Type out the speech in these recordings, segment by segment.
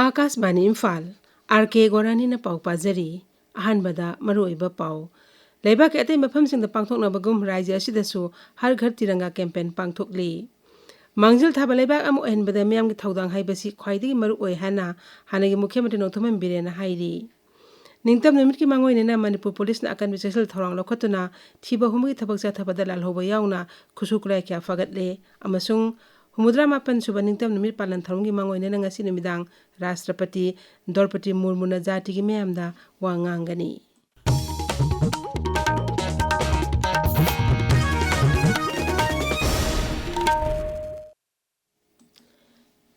Akashvani Imphal R.K Gorani na pau pazari ahanbada maruiba pau leibak ke atay mafamsingda pangthoknabagum rajya asidasu har ghar tiranga campaign pangthokli mangjil thaba leibak amu ahenbada miyamgi thaudang haibasi khwaidagi maruoi hana hanagi mukhyamantri Nongthoman Birena hairi ningtam numit ki mangoinena Manipur police na akan bisesal thorang lokhatuna thiba humgi thabak cha thabada lalhoba yauna khusukrai kya fagatle amasung Humudra mapan suba ningtam numit palan tharungi mangoinena ngasi numidang Rashtrapati Dorpati Murmu na jati gi meyamda wa ngangani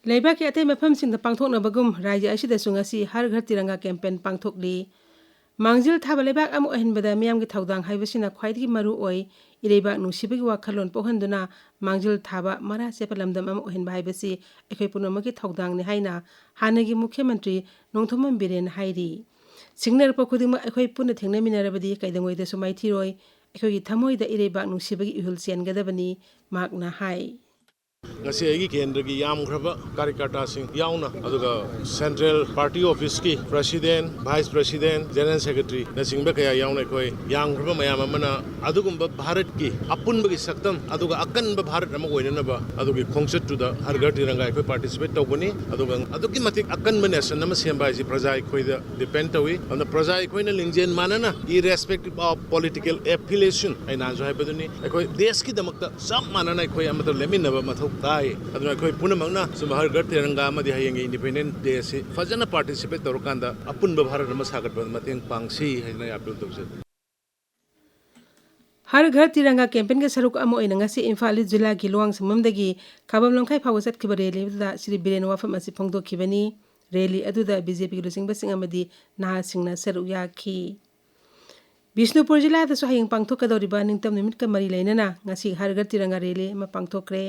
Leibak ke atay mafamsingda pangthoknabagum rajya asidasu ngasi har ghar tiranga campaign pangthokli Mangjil thaba leibak amu ahenbada miyamgi thaudang haibasina khwaidagi maru oi ireibak nungsibagi wakhalon pohanduna mangjil thaba mara sepalamdam amu ahenba haibasi ekhoi punamagi thaudang ni haina hanagi mukhyamantri Nongthoman Birena hairi singnerpa khudingma ekhoi punna thengnaminarabadi kaidangoida sumai thiroi ekhogi thamoida ireibak nungsibagi ihul sengadabani makna hai ngasi agi kendragi yamgraba karikata sing yauna aduga central party office ki president vice president general secretary na singba kaya yauna koi yamgraba mayam amana adugumba bharat ki apunbagi saktam aduga akanba bharat ama oinana ba adugi khongset tu da hargar tiranga koi participate tawbani aduga adugi matik akanba nation nama semba ji praja koi da depend tawi on the praja koi na lingjen manana irrespective of political affiliation ai na jo haibaduni koi desh ki damakta sab manana koi amata leminaba mathau tai aduna koi punamangna sumhar gar tiranga amadi hayeng independent day se fajana participate torukanda apunba bharat nama sagatba mateng pangsi haina apil tawse har ghar tiranga campaign ke saruk amo oina ngasi Imphal jila gi luang samamdagi khabam longkhai phawasat khibare rally da Sri Birena wafam asi phongdo khibani rally aduda BJP gi lusing basing amadi naha singna saruk yakhi Bishnupur jila da so hayeng pangthokadoriba ningtam nimit ka mari lainana ngasi har ghar tiranga rally ma pangthokre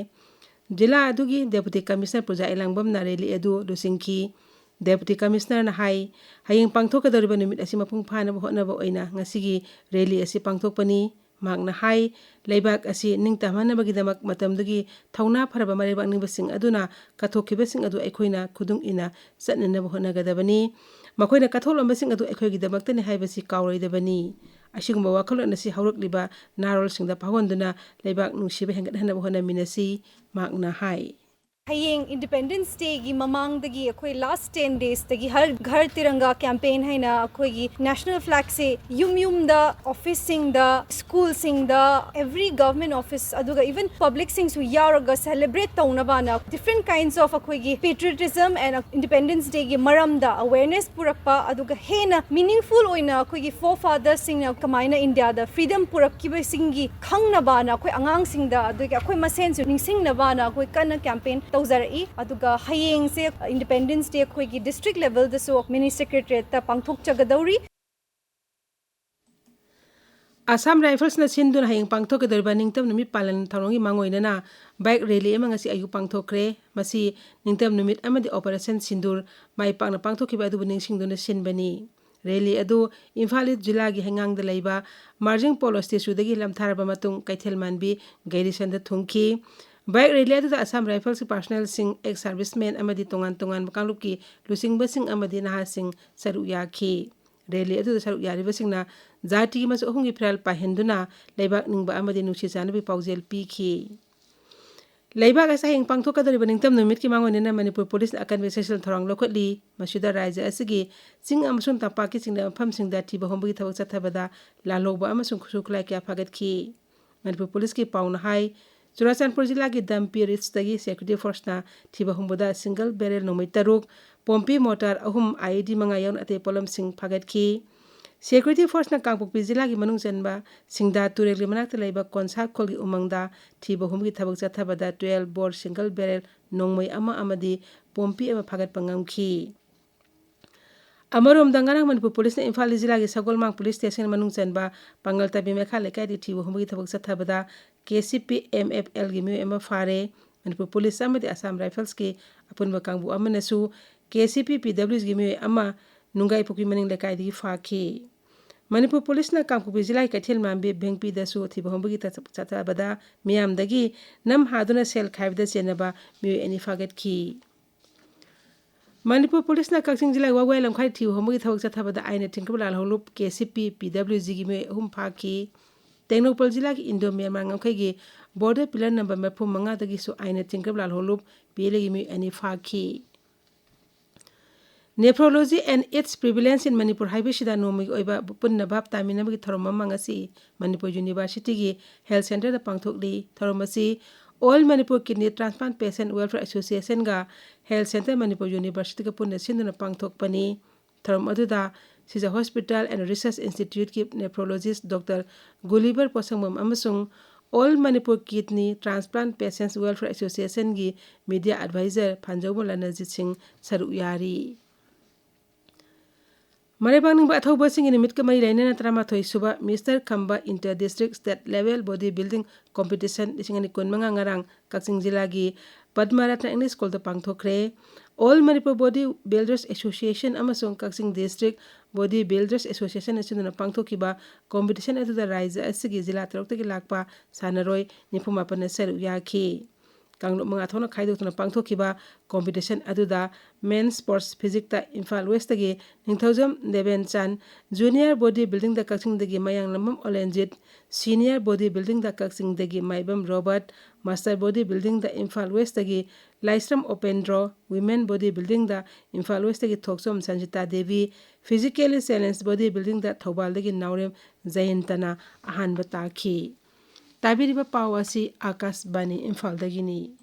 Jila adugi Deputy Commissioner Puja Wahengbam na rally adu lusingki Deputy Commissioner na hayeng pangthokadoriba numit asi mapung phana hotnaba oina ngasigi rally asi pangthokpani magna leibak asi ningtamhanabagi damak matamdagi thauna pharaba marebak ningbasing aduna kathokibasing adu ekhoina khudung ina satnanaba hotnagadabani makoina katholambasing adu ekhoigi damaktani haibasi kawroidabani asigumba wakhalon asi haurakliba narol singda phawanduna leibak nungsiba hengathanaba honaminasi magna Hayeng Independence Day gi mamang dagi akhoi last 10 days dagi har ghar tiranga campaign haina akhoi gi national flag se yum da office sing da school sing da every government office aduga even public sing su yaraga celebrate tauna bana different kinds of akhoi gi patriotism and Independence Day gi maram da awareness purakpa aduga hena meaningful oina akhoi gi forefathers sing na kamaina India da freedom purakkiba sing gi khangna bana akhoi angang sing da aduga akhoi masen su ningsing na bana akhoi kana campaign tawzarai aduga hayeng se Independence Day khoi gi district level da so mini secretariat ta pangthok chagadauri Assam Rifles na sindun hayeng pangthokadoriba ningtam numit palan tharongi mangoinana bike rally amang asi ayu pangthokre masi ningtam numit amadi operation sindur mai pangna pangthokhiba adu ningsingduna sinbani rally adu Imphal jila gi hengang da leiba marjing polo station dagi lamtharaba matung kaithel manbi garrison da thungki Bike rally adu Assam Rifles personnel sing ex servicemen amadi tongan makanglupki lusing basing amadi naha sing saru yakhi rally adu saru yariba singna jati mas ohungi phral pahenduna leibak ningba amadi nusi janabi paujel pikhi leibak asa heng pangthokadoriba ningtam numit ki mangonena Manipur police akan special thorang lokotli masuda rajya asigi sing amasun tapaki singda pham singda thiba hombugi thawak chathabada laloba amasung khusuklai kya phagatki Manipur police ki pauna Churachandpur jila ki Dampi Ridge tagi security force na thiba humbuda single barrel nomai taruk pompi motor ahum IED manga yaun ate polam sing phagatki security force na Kangpokpi jila ki manung chanba singda tureli manakta leiba konsa kholgi umangda thiba humgi thabak chathabada 12 bore single barrel nongmai ama amadi pompi ama phagat pangamki Amarom dangarang Manipur police na Imphal jila gi Sagolmang police station manung chanba pangal tabi mekha lekai di thibu humgi thabak chathabada KCP MFL gi mi ema fare Manipur police amadi Assam Rifles ki apunba kangbu amanasu KCP PWs gi mi ama nungai pokwi maning lekai di fakhi Manipur police na Kangpokpi jila ki kaithel mambe bengpi da su thibu humgi chathabada miyam dagi nam haduna sel khaibda chenaba mi eni fagat ki Manipur Police na Kakching Jila Wawai Lamkhai Thiu Homogi Thawak Chathabada Aina Thinkabal Alholup KCP PWG gi me Phaki Tengnopal Jila ki Indo Myanmar Ngamkhai gi border pillar number Mapum Manga dagi so Aina Thinkabal Alholup PLA gi me ani Phaki Nephrology and its prevalence in Manipur Haibishida Nomi Oiba Punna Bab Taminamagi Thoromamangasi Manipur University gi Health Center da Pangthokli Thoromasi All Manipur Kidney Transplant Patient Welfare Association ga Health Center Manipur University ka punna sinduna pangthokpani Thorom aduda Sija Hospital and Research Institute ki nephrologist Dr. Gulliver Posangmam amasung All Manipur Kidney Transplant Patients Welfare Association gi Media Advisor Panjawmo Lanajit Singh Saruyari Maribang ning ba athau basing in mit ka mai laina na trama thoi suba Mr. Khamba Inter District State Level Bodybuilding Competition isingani kon manga ngarang Kakching Jila gi Padmaratna English School da pangthokre All Manipur Body Builders Association amasung Kakching District Body Builders Association asinuna pangthokiba competition adu da raija asigi jila tarokta gi lakpa sanaroi nipumapana seru yaki Kanglo mga thona khaidokna pangthokiba competition aduda men's sports physics ta Imphal West gi 2011 chan junior body building da Kakching dagi mayang lamam olenjit senior body building da Kakching dagi maibam Robert master body building da Imphal West dagi Laisram Open Draw women body building da Imphal West dagi Thoksom Sanjita Devi physically challenged body building da Thobal dagi Naurem Zayintana ahan bataki Tabiriba Pawasi Akas Bani Imphal dagini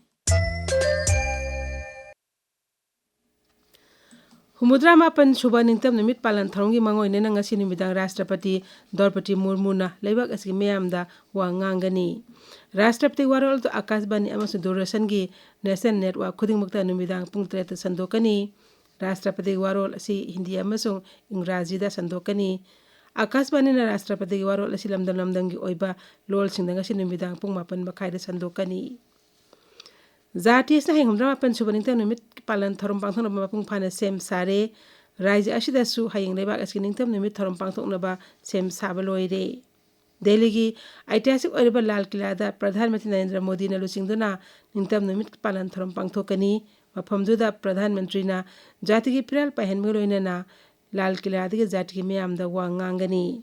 Humudra mapan suba ningtam namit palan tharonggi mangoi nena ngasi numidang Rashtrapati Draupadi Murmu na laibak asgi meyamda wa ngangani Rashtrapati warol to Akas Bani amasu Durasan gi National Network khudingmukta numidang pung 3 sandokani Rashtrapati warol asi Hindi amasung Ingraji da sandokani Akas Bani na Rashtrapati warol asi lamdam gi oiba lol singdang asi numidang pung 4 bakai da sandokani Zati sa hingumdra mapan suba ningtam numit palan tharom pangthong na mapung phana sem sare raija asida su haying lebak askin ningtam numit tharom pangthong na ba sem sabaloire Delhi gi ऐतिहासिक ओरिबा लाल किला दा प्रधानमंत्री नरेंद्र मोदी ना लुसिंगदुना निंगतम numit palan tharom pangthokani mafamduda प्रधानमंत्री ना जाति gi पिराल pahenmoloina na Lal Qila दि जाति gi miyam da wa ngangani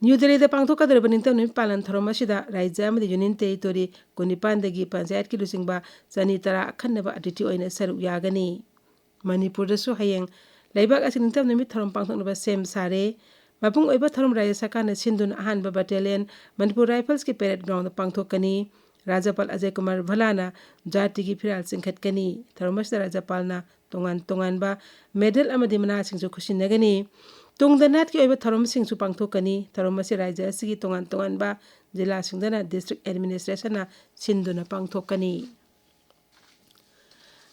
New Delhi da pangthoka da banintam numit palan tharom asida raija amadi union territory kunipan dagi panchayat ki lusingba sanitara akhanaba aditi oina saru yagani Manipur da su hayeng laibak asinintam numit tharom pangthok na ba sem sare Mapung oiba tharom Rajya Sarkar na sindun ahan ba battalion Manipur Rifles ki parade ground da pangthokani Rajapal Ajay Kumar Bhalana jati gi phiral singkhatkani tharomas da Rajapal na tongan ba medal amadi mana singsu khusinagani Tungdanat ki oiba tharom singsu pangthokani tharomasi Rajya asigi tongan ba jila singdana district administration na sinduna pangthokani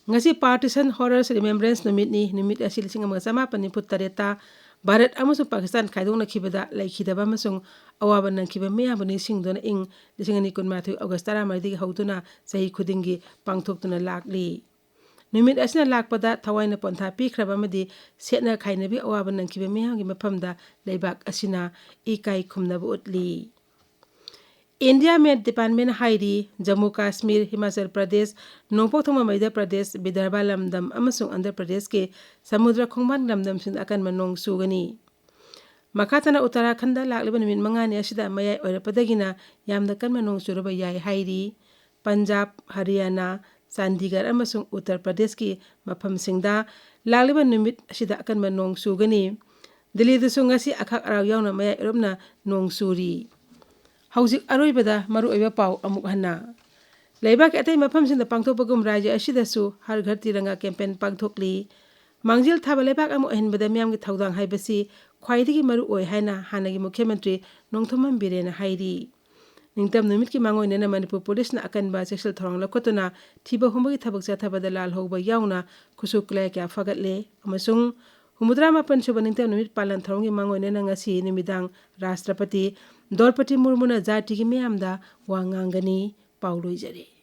Ngasi Partisan Horrors Remembrance Numit ni numit asil singa mga sama paniput tareta Bharat amasung Pakistan khaidong na khibada laikhidaba amasung awaban nang khiba meyabani singdona ing 2019 August 13 hautuna sahi khudingi pangthoktuna lakli Numit asina lakpada thawaina pontha pikhraba madi setna khainabi awaban nang khiba meyamgi maphamda leibak asina ikai khumnaba utli India में department हाइरी Jammu Kashmir Himachal Pradesh नोंपोक थोंगमा Madhya Pradesh Vidarbha लमदम अमसुंग Andhra Pradesh के समुद्र खोंगमान लमदम सिंह अकन मनोंग सुगनी मखातना उत्तराखंड लाखलिबा नुमित मंगानी असिदा मयाय ओइरपदगिना यामदा कन मनोंग सुरबा याय हाइरी पंजाब हरियाणा चंडीगढ़ अमसुंग उत्तर प्रदेश की मफम सिंगदा लाखलिबा नुमित असिदा अकन मनोंग सुगनी Delhi दसुंग ngasi akhak araw yauna maya irobna nong suri Haujik aroibada maru oiba pau amuk hana Laibak atay mafam sinda pangthokpagum raja asidasu har ghar tiranga campaign pangthokli Mangjil thaba laibak amu ahinbada miyam gi thaudang haibasi khwaidigi maru oi haina hanagi mukhyamantri nongthomam birena hairi Ningtam numit ki mangoy nena Manipur Police na akan ba sexual thorong lakotuna thiba humbagi thabak cha thabada lal hogba yauna kusuklay kya fagatle amasung Humudra mapan suba ningtam numit palan tharongi mangoy nena ngasi numidang Rashtrapati Draupadi Murmu na jati gi miyamda wa ngangani pauloi jare